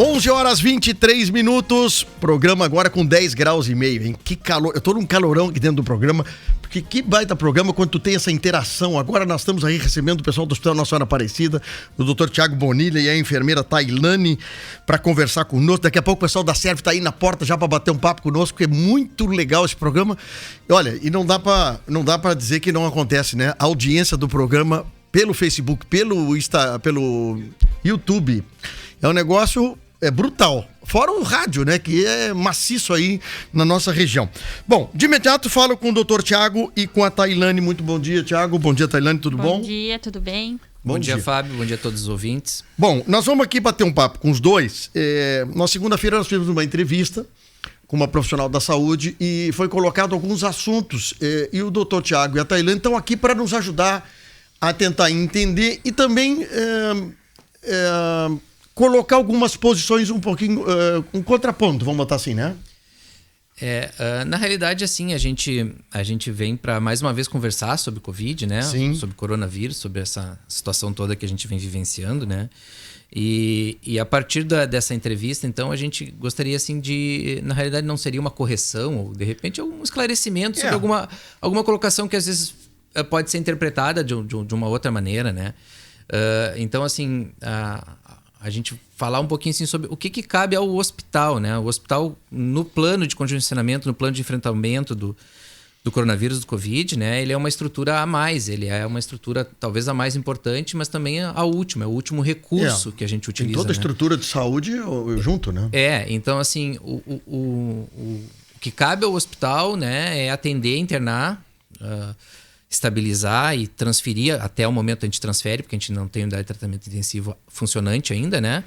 11 horas 23 minutos, programa agora com 10 graus e meio, hein? Que calor, eu tô num calorão aqui dentro do programa, porque que baita programa quando tu tem essa interação. Agora nós estamos aí recebendo o pessoal do Hospital Nossa Senhora Aparecida, o Dr. Tiago Bonilha e a enfermeira Tailane para conversar conosco. Daqui a pouco o pessoal da Serve tá aí na porta já para bater um papo conosco, porque é muito legal esse programa. Olha, e não dá para dizer que não acontece, né? A audiência do programa pelo Facebook, pelo YouTube, é um negócio brutal. Fora o rádio, né? Que é maciço aí na nossa região. Bom, de imediato falo com o Dr. Tiago e com a Tailane. Muito bom dia, Tiago. Bom dia, Tailane. Tudo bom? Bom dia, tudo bem? Bom dia, Fábio. Bom dia a todos os ouvintes. Bom, nós vamos aqui bater um papo com os dois. Na segunda-feira nós fizemos uma entrevista com uma profissional da saúde e foi colocado alguns assuntos. E o Dr. Tiago e a Tailane estão aqui para nos ajudar a tentar entender e também colocar algumas posições um pouquinho, um contraponto, vamos botar assim, né? Na realidade, assim, a gente vem para mais uma vez conversar sobre Covid, né? Sim. Sobre coronavírus, sobre essa situação toda que a gente vem vivenciando, né? E a partir dessa entrevista, então, a gente gostaria, assim, de... Na realidade, não seria uma correção ou, de repente, um esclarecimento sobre alguma colocação que, às vezes, pode ser interpretada de uma outra maneira, né? Então, assim... A gente falar um pouquinho assim, sobre o que cabe ao hospital, né? O hospital, no plano de congestionamento, no plano de enfrentamento do coronavírus, do Covid, né? Ele é uma estrutura a mais, ele é uma estrutura talvez a mais importante, mas também a última, é o último recurso que a gente utiliza. Tem toda a estrutura de saúde junto, né? Então assim, o que cabe ao hospital, né, é atender, internar, estabilizar e transferir, até o momento a gente transfere, porque a gente não tem unidade de tratamento intensivo funcionante ainda, né?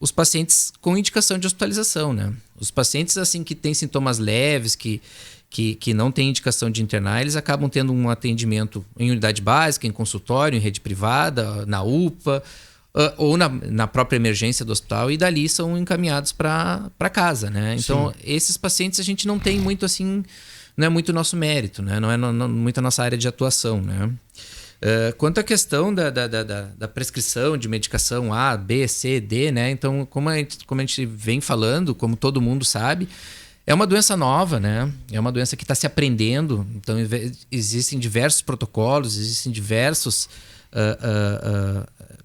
Os pacientes com indicação de hospitalização, né? Os pacientes, assim, que têm sintomas leves, que não têm indicação de internar, eles acabam tendo um atendimento em unidade básica, em consultório, em rede privada, na UPA, ou na própria emergência do hospital, e dali são encaminhados para casa, né? Então, esses pacientes a gente não tem muito, assim... Não é muito nosso mérito, né? Não é muito a nossa área de atuação, né? Quanto à questão da prescrição de medicação A, B, C, D, né? Então, como a gente vem falando, como todo mundo sabe, é uma doença nova, né? É uma doença que está se aprendendo. Então, existem diversos protocolos, existem diversos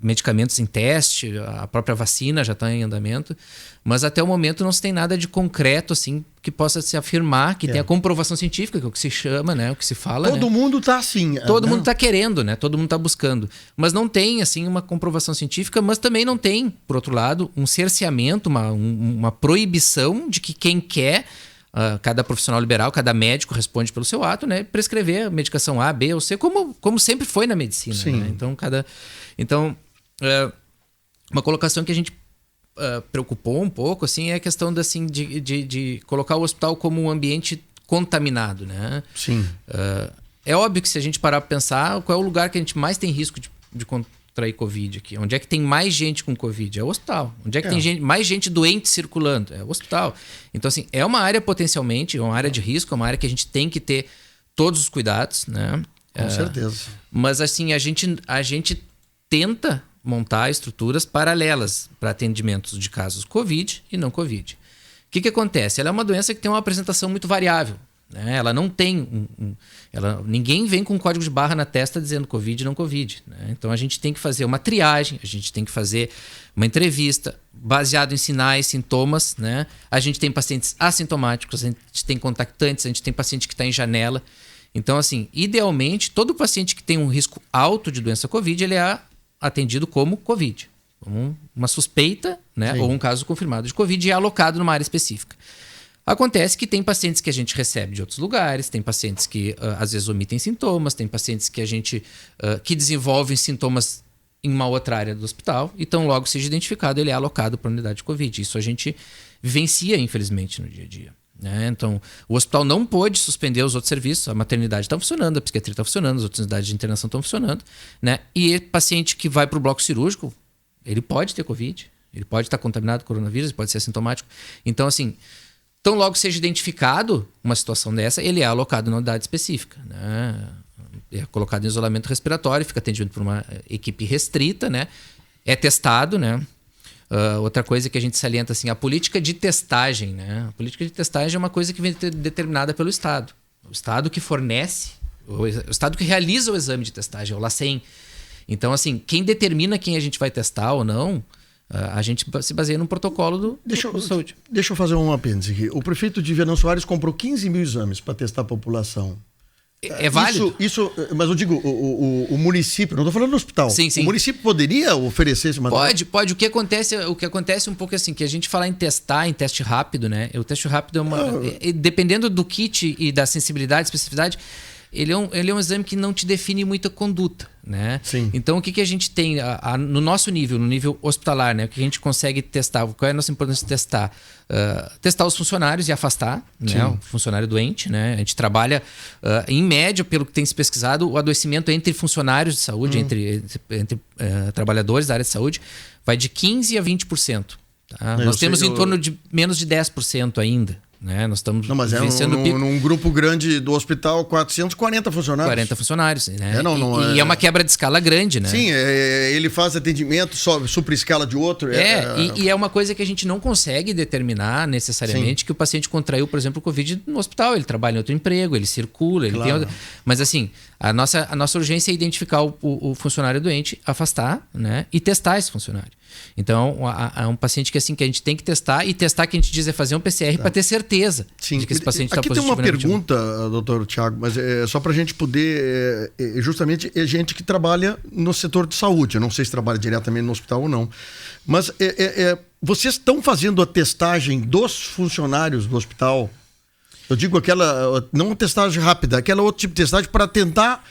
medicamentos em teste, a própria vacina já está em andamento, mas até o momento não se tem nada de concreto assim que possa se afirmar, que tenha comprovação científica, que é o que se chama, né, o que se fala. Todo mundo está assim. Todo mundo está querendo, né? Todo mundo está buscando, mas não tem assim uma comprovação científica, mas também não tem, por outro lado, um cerceamento, uma proibição de que quem quer, cada profissional liberal, cada médico responde pelo seu ato, né? Prescrever a medicação A, B ou C, como sempre foi na medicina. Sim. Né? Então, uma colocação que a gente preocupou um pouco, assim, é a questão de colocar o hospital como um ambiente contaminado, né? Sim. É óbvio que se a gente parar para pensar, qual é o lugar que a gente mais tem risco de contrair Covid aqui? Onde é que tem mais gente com Covid? É o hospital. Onde é que tem mais gente doente circulando? É o hospital. Então, assim, é uma área potencialmente, é uma área de risco, é uma área que a gente tem que ter todos os cuidados, né? Com certeza. Mas, assim, a gente tenta montar estruturas paralelas para atendimentos de casos Covid e não Covid. O que acontece? Ela é uma doença que tem uma apresentação muito variável, né? Ela não tem ninguém vem com um código de barra na testa dizendo Covid e não Covid, né? Então a gente tem que fazer uma triagem, a gente tem que fazer uma entrevista baseado em sinais, sintomas, né? A gente tem pacientes assintomáticos, a gente tem contactantes, a gente tem paciente que está em janela. Então, assim, idealmente, todo paciente que tem um risco alto de doença Covid, ele é atendido como Covid, como uma suspeita, né? Ou um caso confirmado de Covid e é alocado numa área específica. Acontece que tem pacientes que a gente recebe de outros lugares, tem pacientes que às vezes omitem sintomas, tem pacientes que a gente que desenvolvem sintomas em uma outra área do hospital, então logo seja identificado, ele é alocado para a unidade de Covid. Isso a gente vivencia, infelizmente, no dia a dia. Né? Então, o hospital não pôde suspender os outros serviços, a maternidade está funcionando, a psiquiatria está funcionando, as outras unidades de internação estão funcionando, né? E paciente que vai para o bloco cirúrgico, ele pode ter Covid, ele pode estar contaminado com coronavírus, ele pode ser assintomático. Então, assim, tão logo seja identificado uma situação dessa, ele é alocado na unidade específica, né? É colocado em isolamento respiratório, fica atendido por uma equipe restrita, né? É testado, né? Outra coisa que a gente salienta, assim, a política de testagem, né? A política de testagem é uma coisa que vem determinada pelo Estado. O Estado que fornece, o Estado que realiza o exame de testagem, é o LACEN. Então, assim, quem determina quem a gente vai testar ou não, a gente se baseia num protocolo do saúde. Deixa eu fazer um apêndice aqui. O prefeito de Venâncio Soares comprou 15 mil exames para testar a população. É válido? Isso, mas eu digo, o município, não estou falando do hospital. Sim, sim. O município poderia oferecer esse material? Pode. O que acontece um pouco assim, que a gente falar em testar, em teste rápido, né? O teste rápido é uma... Dependendo do kit e da sensibilidade, especificidade, ele é um exame que não te define muita conduta, né? Sim. Então, o que a gente tem no nosso nível, no nível hospitalar, né? O que a gente consegue testar, qual é a nossa importância de testar? Testar os funcionários e afastar, né? O funcionário doente, né? A gente trabalha, em média, pelo que tem se pesquisado, o adoecimento entre funcionários de saúde, entre trabalhadores da área de saúde, vai de 15% a 20%. Tá? Nós temos em torno de menos de 10% ainda. Né? Nós estamos vencendo num grupo grande do hospital, 440 funcionários. 40 funcionários, né? E é uma quebra de escala grande, né? Sim, ele faz atendimento, supra escala de outro. E é uma coisa que a gente não consegue determinar necessariamente. Sim. Que o paciente contraiu, por exemplo, o Covid no hospital. Ele trabalha em outro emprego, ele circula, claro. Mas assim, a nossa urgência é identificar o funcionário doente, afastar, né? E testar esse funcionário. Então, é um paciente que a gente tem que testar, e testar que a gente diz é fazer um PCR para ter certeza de que esse paciente está positivo. Aqui tem uma pergunta, doutor Tiago, mas é só para a gente poder... justamente, é gente que trabalha no setor de saúde. Eu não sei se trabalha diretamente no hospital ou não. Mas vocês estão fazendo a testagem dos funcionários do hospital? Eu digo aquela... Não a testagem rápida, aquela outro tipo de testagem para tentar...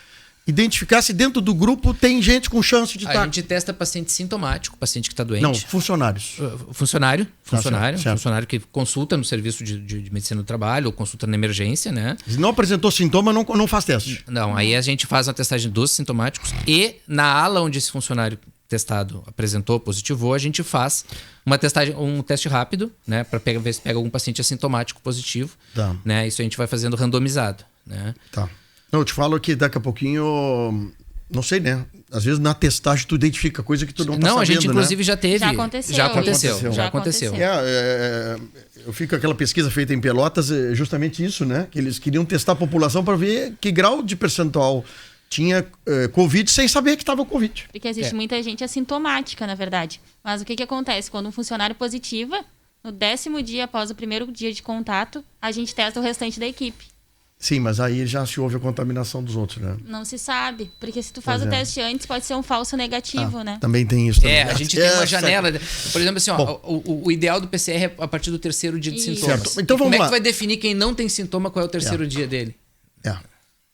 identificar se dentro do grupo tem gente com chance de estar... A gente testa paciente sintomático, paciente que está doente. Não, funcionários. Funcionário certo. Funcionário que consulta no serviço de medicina do trabalho ou consulta na emergência, né? Se não apresentou sintoma, não faz teste. Não, aí a gente faz uma testagem dos sintomáticos e na ala onde esse funcionário testado apresentou, positivou, a gente faz uma testagem, um teste rápido, né? Para ver se pega algum paciente assintomático positivo. Tá. Né? Isso a gente vai fazendo randomizado, né? Tá. Não, eu te falo que daqui a pouquinho, não sei, né? Às vezes na testagem tu identifica coisa que tu não tá sabendo, a gente inclusive né? já teve. Já aconteceu. Eu fico com aquela pesquisa feita em Pelotas, justamente isso, né? Que eles queriam testar a população para ver que grau de percentual tinha Covid sem saber que estava Covid. Porque existe muita gente assintomática, na verdade. Mas o que acontece? Quando um funcionário positiva, no 10º dia após o primeiro dia de contato, a gente testa o restante da equipe. Sim, mas aí já se houve a contaminação dos outros, né? Não se sabe, porque se tu faz o teste antes, pode ser um falso negativo, né? Também tem isso. Também. A gente tem uma janela. Por exemplo, assim, o ideal do PCR é a partir do 3º dia de sintomas. Certo. Então vamos Como lá. É que tu vai definir quem não tem sintoma, qual é o 3º dia dele?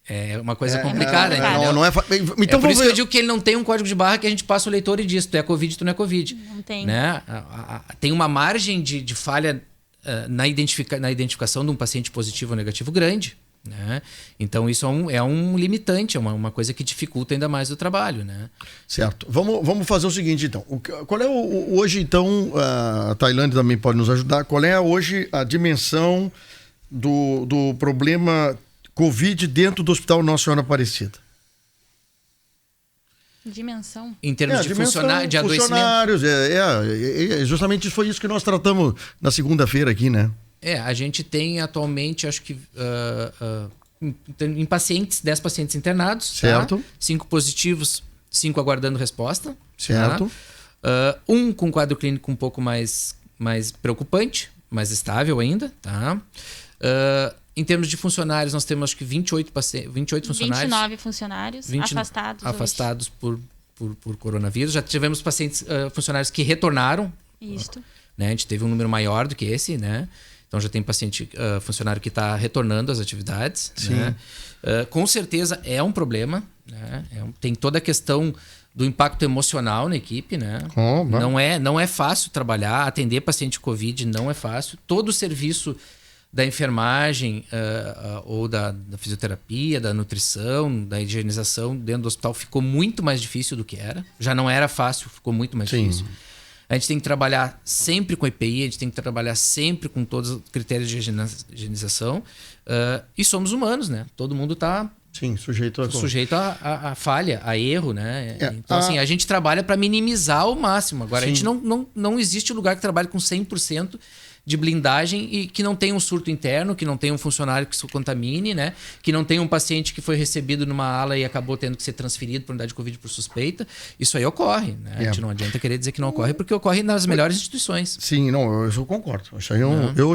É uma coisa complicada, entendeu? Não é então por isso que eu digo que ele não tem um código de barra que a gente passa o leitor e diz, tu é Covid, tu não é Covid. Não tem. Né? Tem uma margem de falha na identificação de um paciente positivo ou negativo grande. Né? Então isso é um limitante, é uma coisa que dificulta ainda mais o trabalho, né? Certo. Vamos fazer o seguinte, então. Qual é hoje, então, a Tailândia também pode nos ajudar, qual é hoje a dimensão do problema Covid dentro do Hospital Nossa Senhora Aparecida? Dimensão? Em termos de adoecimento? Funcionários, justamente foi isso que nós tratamos na segunda-feira aqui, né? A gente tem atualmente, acho que em pacientes, 10 pacientes internados. Certo. Tá? 5 positivos, 5 aguardando resposta. Certo. Tá? Um com quadro clínico um pouco mais preocupante, mais estável ainda. Tá? Em termos de funcionários, nós temos acho que 28 funcionários. 29 funcionários afastados por coronavírus. Já tivemos funcionários que retornaram. Isso. Né? A gente teve um número maior do que esse, né? Então já tem funcionário que está retornando às atividades. Né? Com certeza é um problema. Né? Tem toda a questão do impacto emocional na equipe. Né? Não é fácil trabalhar, atender paciente Covid não é fácil. Todo o serviço da enfermagem ou da fisioterapia, da nutrição, da higienização dentro do hospital ficou muito mais difícil do que era. Já não era fácil, ficou muito mais difícil. A gente tem que trabalhar sempre com EPI, a gente tem que trabalhar sempre com todos os critérios de higienização. E somos humanos, né? Todo mundo está Sim, sujeito a falha, a erro, né? É, Então, assim, a gente trabalha para minimizar ao máximo. Agora, Sim. a gente não existe um lugar que trabalhe com 100% de blindagem e que não tenha um surto interno, que não tenha um funcionário que se contamine, né? Que não tenha um paciente que foi recebido numa ala e acabou tendo que ser transferido por unidade de Covid por suspeita. Isso aí ocorre, né? A gente não adianta querer dizer que não ocorre, porque ocorre nas melhores instituições. Sim, não, eu concordo. Isso aí eu